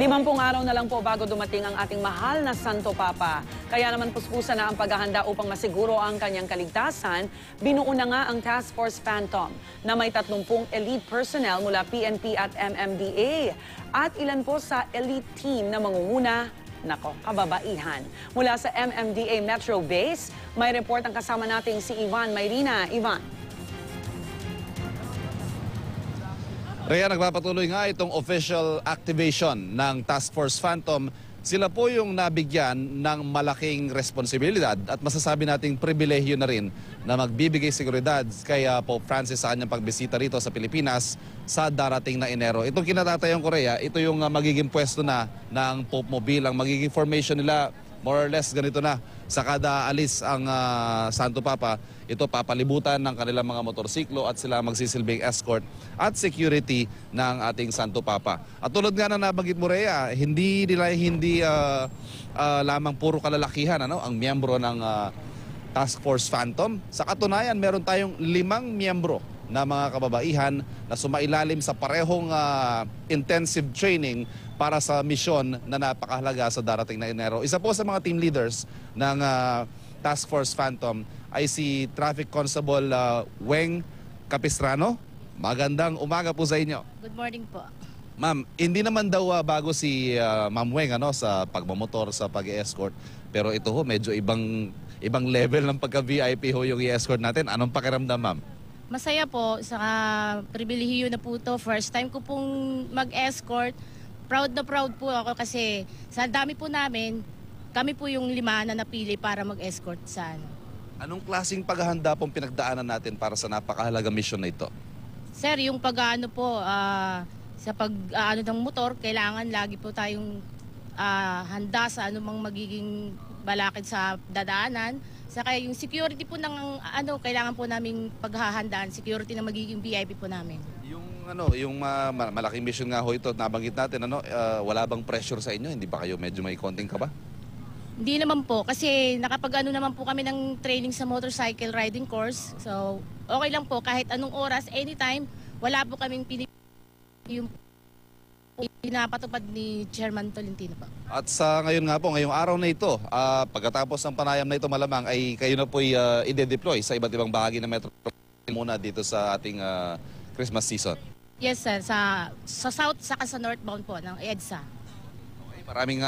50 araw na lang po bago dumating ang ating mahal na Santo Papa. Kaya naman puspusan na ang paghahanda upang masiguro ang kanyang kaligtasan. Binuo na nga ang Task Force Phantom na may 30 elite personnel mula PNP at MMDA. At ilan po sa elite team na mangunguna, nako, kababaihan. Mula sa MMDA Metro Base, may report ang kasama nating si Ivan Mayrina. Ivan. Rhea, nagpapatuloy nga itong official activation ng Task Force Phantom. Sila po yung nabigyan ng malaking responsibilidad at masasabi nating pribilehyo na rin na magbibigay seguridad kay Pope Francis sa kanyang pagbisita rito sa Pilipinas sa darating na Enero. Itong kinatatayong Korea, ito yung magiging pwesto na ng Pope Mobile. Ang magiging formation nila, more or less ganito na. Sa kada alis ang Santo Papa, ito papalibutan ng kanilang mga motorsiklo at sila magsisilbing escort at security ng ating Santo Papa. At tulad nga na nabanggit mo, Rhea, hindi lamang puro kalalakihan ang miyembro ng Task Force Phantom. Sa katunayan, meron tayong 5 miyembro na mga kababaihan na sumailalim sa parehong intensive training para sa misyon na napakahalaga sa darating na Enero. Isa po sa mga team leaders ng Task Force Phantom ay si Traffic Constable Weng Capistrano. Magandang umaga po sa inyo. Good morning po. Ma'am, hindi naman daw bago si Ma'am Weng sa pagmamotor, sa pag-escort. Pero ito ho, medyo ibang level ng pagka-VIP ho yung i-escort natin. Anong pakiramdam, ma'am? Masaya po, saka pribilehiyo na po to. First time ko pong mag-escort. Proud na proud po ako kasi sa dami po namin, kami po yung 5 na napili para mag-escort sa Anong klaseng paghahanda pong pinagdaanan natin para sa napakahalagang mission na ito? Sir, yung pag-ano po, sa pag-ano ng motor, kailangan lagi po tayong handa sa anumang magiging balakid sa dadaanan. Saka yung security po ng kailangan po naming paghahandaan, security na magiging VIP po namin. Yung malaking mission nga ho ito, nabanggit natin, wala bang pressure sa inyo? Hindi ba kayo medyo may konting kaba? Hindi naman po, kasi nakapag naman po kami ng training sa motorcycle riding course. So, okay lang po, kahit anong oras, anytime, wala po kaming yung pinapatupad ni Chairman Tolentino po. At sa ngayon nga po, ngayong araw na ito, pagkatapos ng panayam na ito malamang ay kayo na po'y ide-deploy sa iba't ibang bahagi ng Metro muna dito sa ating Christmas season. Yes sir, sa south saka sa northbound po ng EDSA. Okay, maraming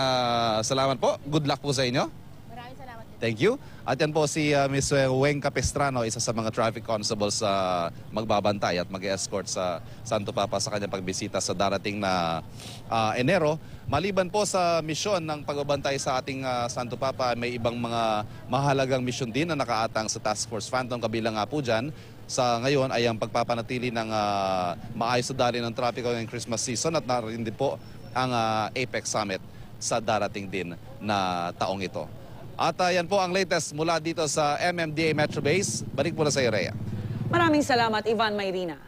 salamat po. Good luck po sa inyo. Maraming salamat. Thank you. At yan po si Ms. Weng Capistrano, isa sa mga traffic constables sa magbabantay at mag-escort sa Santo Papa sa kanyang pagbisita sa darating na Enero. Maliban po sa misyon ng pagbabantay sa ating Santo Papa, may ibang mga mahalagang misyon din na nakaatang sa Task Force Phantom. Kabilang nga po dyan sa ngayon ay ang pagpapanatili ng maayos na daloy ng trapiko ng Christmas season at narin din po ang Apex Summit sa darating din na taong ito. At yan po ang latest mula dito sa MMDA Metro Base. Balik mula sa iyo, Rhea. Maraming salamat, Ivan Mayrina.